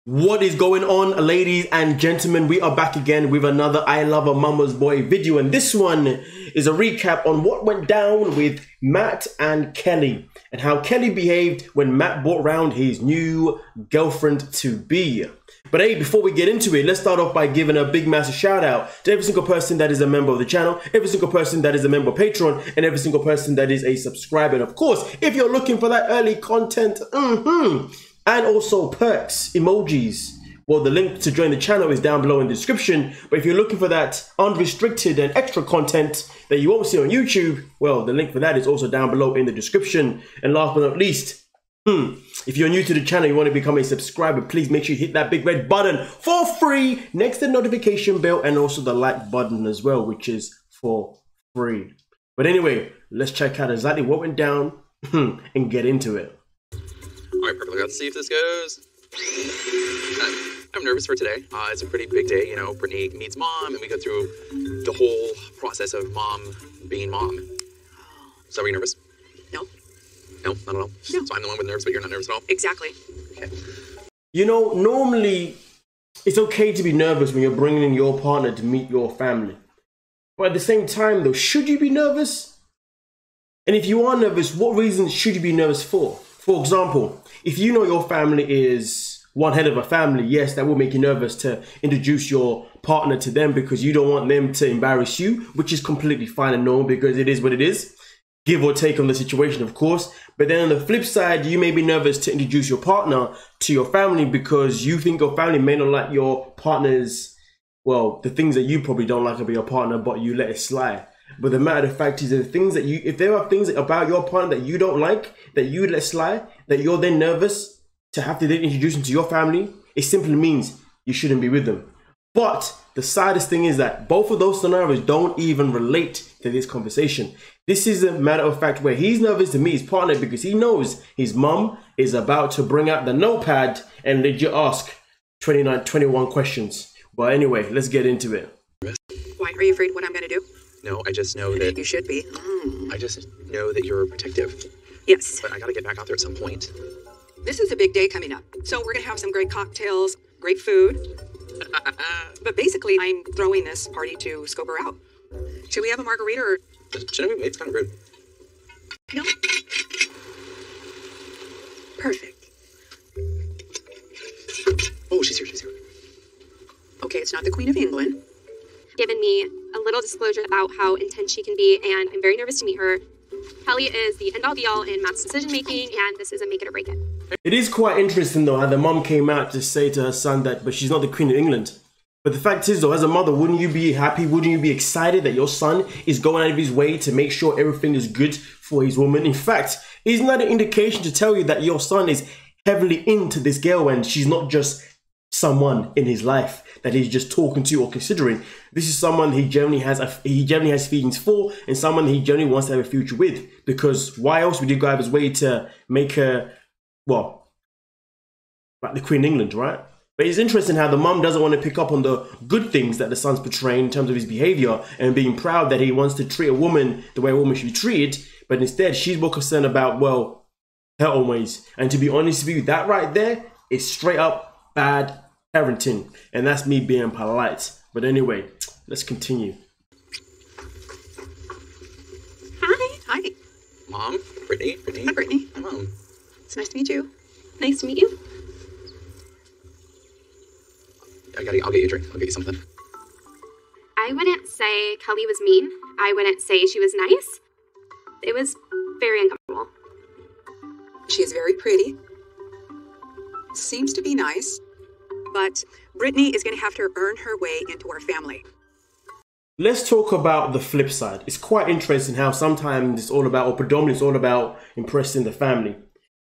What is going on, ladies and gentlemen? We are back again with another I Love a Mama's Boy video, and this one is a recap on what went down with Matt and Kelly and how Kelly behaved when Matt brought round his new girlfriend to be. But hey, before we get into it, let's start off by giving a big massive shout out to every single person that is a member of the channel, every single person that is a member of Patreon, and every single person that is a subscriber. And of course, if you're looking for that early content, and also perks, emojis, well, the link to join the channel is down below in the description. But if you're looking for that unrestricted and extra content that you won't see on YouTube, well, the link for that is also down below in the description. And last but not least, if you're new to the channel, you want to become a subscriber, please make sure you hit that big red button for free next to the notification bell, and also the like button as well, which is for free. But anyway, let's check out exactly what went down and get into it. All right, perfect. Let's see if this goes. I'm nervous for today. It's a pretty big day, you know. Brittany meets mom, and we go through the whole process of mom being mom. So are you nervous? No. No, not at all? No. So I'm the one with nerves, but you're not nervous at all? Exactly. Okay. You know, normally it's okay to be nervous when you're bringing in your partner to meet your family. But at the same time, though, should you be nervous? And if you are nervous, what reasons should you be nervous for? For example, if you know your family is one hell of a family, yes, that will make you nervous to introduce your partner to them because you don't want them to embarrass you, which is completely fine and normal because it is what it is. Give or take on the situation, of course. But then on the flip side, you may be nervous to introduce your partner to your family because you think your family may not like your partner's, well, the things that you probably don't like about your partner, but you let it slide. But the matter of the fact is that the things that you, if there are things about your partner that you don't like, that you let slide, that you're then nervous to have to then introduce them to your family, it simply means you shouldn't be with them. But the saddest thing is that both of those scenarios don't even relate to this conversation. This is a matter of fact where he's nervous to meet his partner because he knows his mum is about to bring out the notepad and legit ask 21 questions. But anyway, let's get into it. Why? Are you afraid what I'm going to do? No, I just know that... You should be. I just know that you're protective. Yes. But I gotta get back out there at some point. This is a big day coming up. So we're going to have some great cocktails, great food. But basically, I'm throwing this party to scope her out. Should we have a margarita or... Shouldn't we? It's kind of rude. No. Perfect. Oh, she's here, she's here. Okay, it's not the Queen of England. Given me a little disclosure about how intense she can be, and I'm very nervous to meet her. Kelly is the end-all be-all in Matt's decision-making, and this is a make it or break it. It is quite interesting though how the mom came out to say to her son that, but she's not the Queen of England. But the fact is though, as a mother, wouldn't you be happy, wouldn't you be excited that your son is going out of his way to make sure everything is good for his woman? In fact, isn't that an indication to tell you that your son is heavily into this girl and she's not just someone in his life that he's just talking to or considering? This is someone he generally has feelings for, and someone he generally wants to have a future with. Because why else would you go out of his way to make her, well, like the Queen of England, right? But it's interesting how the mum doesn't want to pick up on the good things that the son's portraying in terms of his behavior and being proud that he wants to treat a woman the way a woman should be treated. But instead, she's more concerned about, well, her own ways. And to be honest with you, that right there is straight up bad parenting, and that's me being polite. But anyway, let's continue. Hi. Hi. Mom? Brittany? Hi, Brittany. Hi, Mom. It's nice to meet you. Nice to meet you. I'll get you a drink. I'll get you something. I wouldn't say Kelly was mean. I wouldn't say she was nice. It was very uncomfortable. She is very pretty. Seems to be nice. But Brittany is going to have to earn her way into our family. Let's talk about the flip side. It's quite interesting how sometimes it's all about, or predominantly it's all about impressing the family.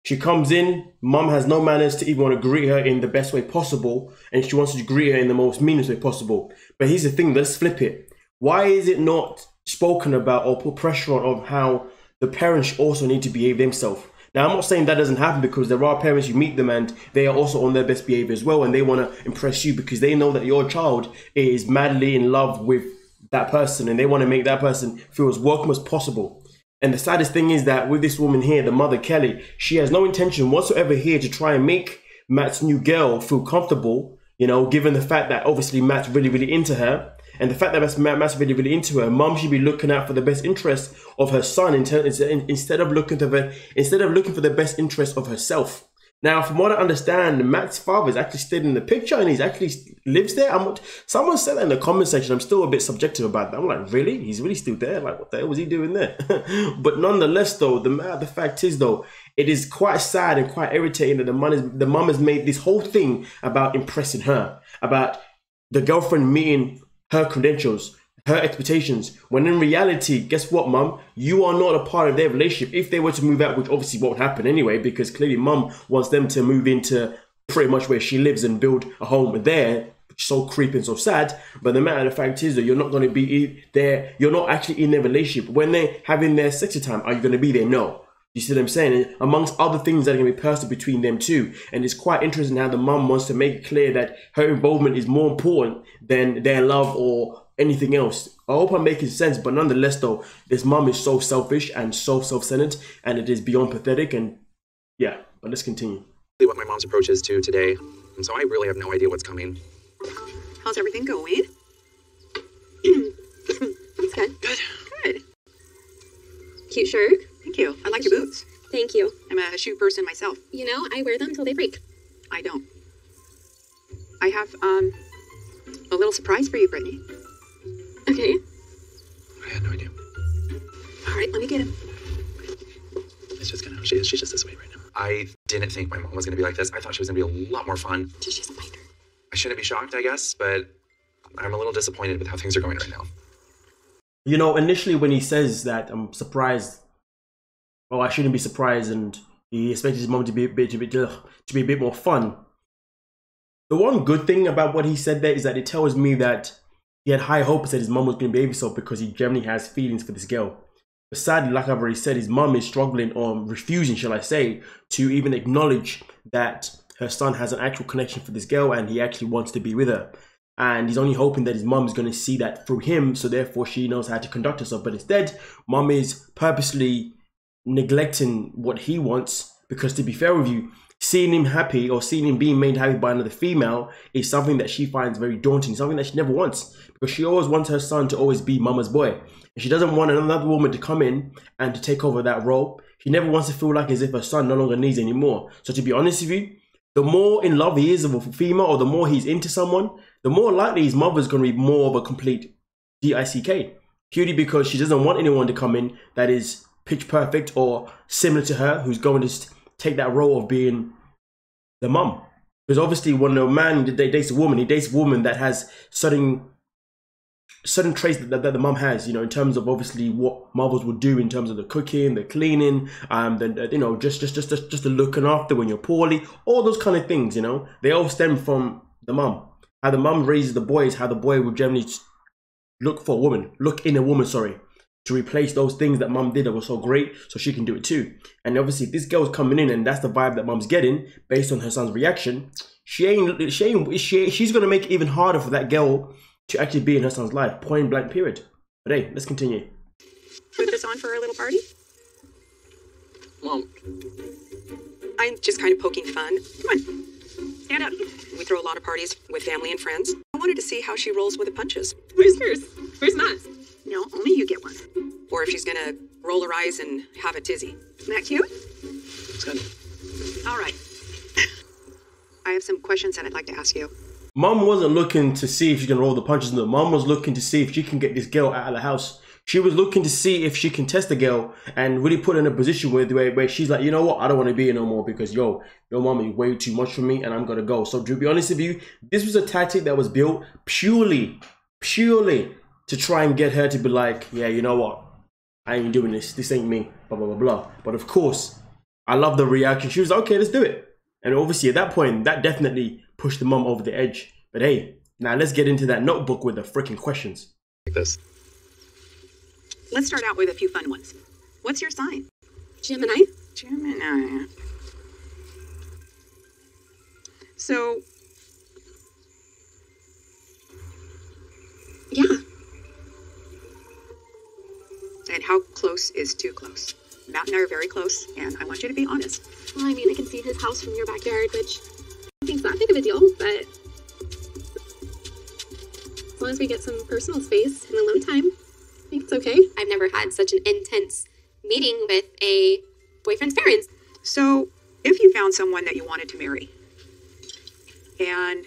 She comes in, mum has no manners to even want to greet her in the best way possible, and she wants to greet her in the most meanest way possible. But here's the thing, let's flip it. Why is it not spoken about or put pressure on of how the parents also need to behave themselves? Now, I'm not saying that doesn't happen, because there are parents, you meet them and they are also on their best behavior as well, and they want to impress you because they know that your child is madly in love with that person and they want to make that person feel as welcome as possible. And the saddest thing is that with this woman here, the mother Kelly, she has no intention whatsoever here to try and make Matt's new girl feel comfortable, you know, given the fact that obviously Matt's really, really into her. And the fact that Matt's really, really into her, mum should be looking out for the best interest of her son instead of looking for the best interest of herself. Now, from what I understand, Matt's father is actually still in the picture and he's actually lives there. Someone said that in the comment section. I'm still a bit subjective about that. I'm like, really? He's really still there? Like, what the hell was he doing there? But nonetheless, though, the fact is, though, it is quite sad and quite irritating that the mum has made this whole thing about impressing her, about the girlfriend meeting her credentials, her expectations, when in reality, guess what, mum? You are not a part of their relationship. If they were to move out, which obviously won't happen anyway, because clearly mum wants them to move into pretty much where she lives and build a home there, which is so creepy and so sad. But the matter of the fact is that you're not going to be there. You're not actually in their relationship. When they're having their sexy time, are you going to be there? No. You see what I'm saying? And amongst other things that are going to be personal between them two. And it's quite interesting how the mum wants to make it clear that her involvement is more important than their love or anything else. I hope I'm making sense, but nonetheless, though, this mum is so selfish and so self-centered, and it is beyond pathetic. And yeah, but let's continue. What my mom's approach is to today, and so I really have no idea what's coming. How's everything going? That's good. Good. Cute shirt. Thank you. I like your boots. Thank you. I'm a shoe person myself. You know, I wear them till they break. I don't. I have, a little surprise for you, Brittany. Okay. I had no idea. All right, let me get him. It's just she's just this way right now. I didn't think my mom was gonna be like this. I thought she was gonna be a lot more fun. She's a biker. I shouldn't be shocked, I guess, but I'm a little disappointed with how things are going right now. You know, initially when he says that, I'm surprised. Oh, I shouldn't be surprised, and he expects his mom to be a bit more fun. The one good thing about what he said there is that it tells me that he had high hopes that his mom was going to behave herself because he generally has feelings for this girl. But sadly, like I've already said, his mom is struggling or refusing, shall I say, to even acknowledge that her son has an actual connection for this girl and he actually wants to be with her. And he's only hoping that his mom is going to see that through him, so therefore she knows how to conduct herself. But instead, mom is purposely neglecting what he wants, because to be fair with you, seeing him happy or seeing him being made happy by another female is something that she finds very daunting, something that she never wants, because she always wants her son to always be mama's boy. And she doesn't want another woman to come in and to take over that role. She never wants to feel like as if her son no longer needs anymore. So to be honest with you, the more in love he is of a female, or the more he's into someone, the more likely his mother's going to be more of a complete DICK. Purely because she doesn't want anyone to come in that is pitch perfect or similar to her, who's going to take that role of being the mum. Because obviously when a man dates a woman, he dates a woman that has certain traits that the mum has, you know, in terms of obviously what mothers would do in terms of the cooking, the cleaning, you know, just the looking after when you're poorly, all those kind of things, you know, they all stem from the mum. How the mum raises the boy is how the boy would generally look in a woman, to replace those things that mum did that were so great, so she can do it too. And obviously, if this girl's coming in and that's the vibe that mum's getting based on her son's reaction, she's gonna make it even harder for that girl to actually be in her son's life. Point blank, period. But hey, let's continue. Put this on for a little party? Mom. I'm just kind of poking fun. Come on, stand up. We throw a lot of parties with family and friends. I wanted to see how she rolls with the punches. Where's hers? Where's Matt's? No, only you get one. Or if she's gonna roll her eyes and have a tizzy. Isn't that cute? Looks good. All right. I have some questions that I'd like to ask you. Mum wasn't looking to see if she can roll the punches. No, Mum was looking to see if she can get this girl out of the house. She was looking to see if she can test the girl and really put her in a position where she's like, you know what, I don't want to be here no more because your mum is way too much for me and I'm gonna go. So to be honest with you, this was a tactic that was built purely to try and get her to be like, yeah, you know what, I ain't doing this. This ain't me. Blah blah blah blah. But of course, I love the reaction. She was like, okay, let's do it. And obviously at that point, that definitely pushed the mum over the edge. But hey, now let's get into that notebook with the freaking questions. Like this. Let's start out with a few fun ones. What's your sign? Gemini. Gemini. So, Yeah. and how close is too close? Matt and I are very close, and I want you to be honest. Well, I mean, I can see his house from your backyard, which big of a deal, but as long as we get some personal space and alone time, I think it's okay. I've never had such an intense meeting with a boyfriend's parents. So, if you found someone that you wanted to marry, and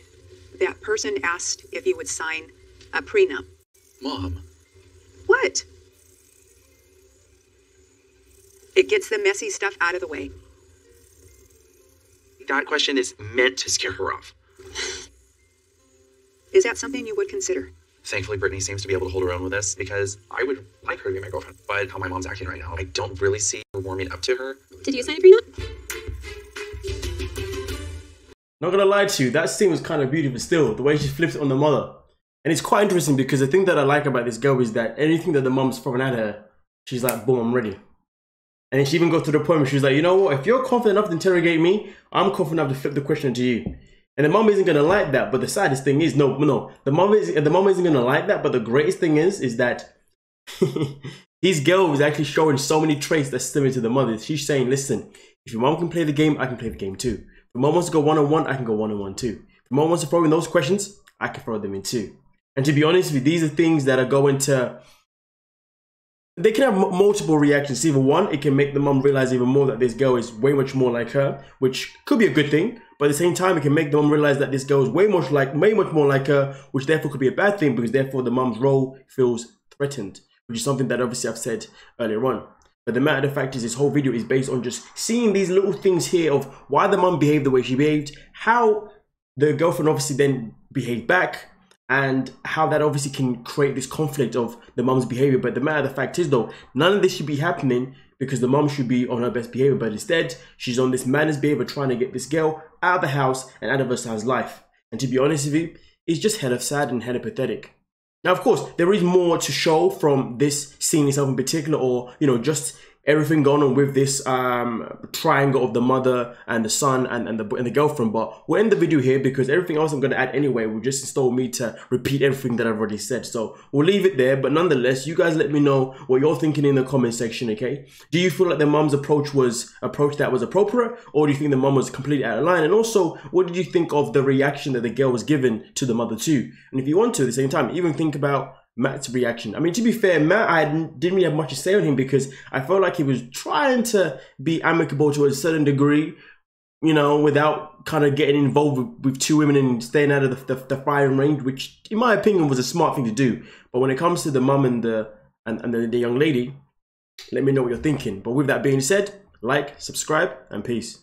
that person asked if you would sign a prenup. Mom. What? It gets the messy stuff out of the way. That question is meant to scare her off. Is that something you would consider? Thankfully, Brittany seems to be able to hold her own with this because I would like her to be my girlfriend. But how my mom's acting right now, I don't really see her warming up to her. Did you sign a prenup? Not gonna lie to you, that scene was kind of beautiful still, the way she flips it on the mother. And it's quite interesting because the thing that I like about this girl is that anything that the mom's throwing at her, she's like, boom, I'm ready. And then she even got to the point where she's like, you know what, if you're confident enough to interrogate me, I'm confident enough to flip the question to you. And the mom isn't gonna like that, but the saddest thing is, no, the mom isn't gonna like that, but the greatest thing is that his girl is actually showing so many traits that's similar to the mother. She's saying, listen, if your mom can play the game, I can play the game too. If mom wants to go one-on-one, I can go one-on-one too. If mom wants to throw in those questions, I can throw them in too. And to be honest with you, these are things that are going to... They can have multiple reactions. Either one, it can make the mom realize even more that this girl is way much more like her, which could be a good thing. But at the same time, it can make the mom realize that this girl is way much more like her, which therefore could be a bad thing because therefore the mom's role feels threatened, which is something that obviously I've said earlier on. But the matter of the fact is, this whole video is based on just seeing these little things here of why the mom behaved the way she behaved, how the girlfriend obviously then behaved back, and how that obviously can create this conflict of the mom's behavior. But the matter of the fact is though, none of this should be happening because the mom should be on her best behavior, but instead, she's on this madness behavior trying to get this girl out of the house and out of her son's life. And to be honest with you, it's just hella sad and hella pathetic. Now, of course, there is more to show from this scene itself in particular, or, you know, just everything going on with this triangle of the mother and the son and the girlfriend. But we'll end the video here because everything else I'm going to add anyway will just install me to repeat everything that I've already said. So we'll leave it there. But nonetheless, you guys let me know what you're thinking in the comment section, okay? Do you feel like the mom's approach was appropriate, or do you think the mom was completely out of line? And also, what did you think of the reaction that the girl was given to the mother too? And if you want to, at the same time, even think about Matt's reaction. I mean, to be fair, Matt, I didn't really have much to say on him because I felt like he was trying to be amicable to a certain degree, you know, without kind of getting involved with two women and staying out of the firing range, which in my opinion was a smart thing to do. But when it comes to the mum and the young lady, let me know what you're thinking. But with that being said, like, subscribe, and peace.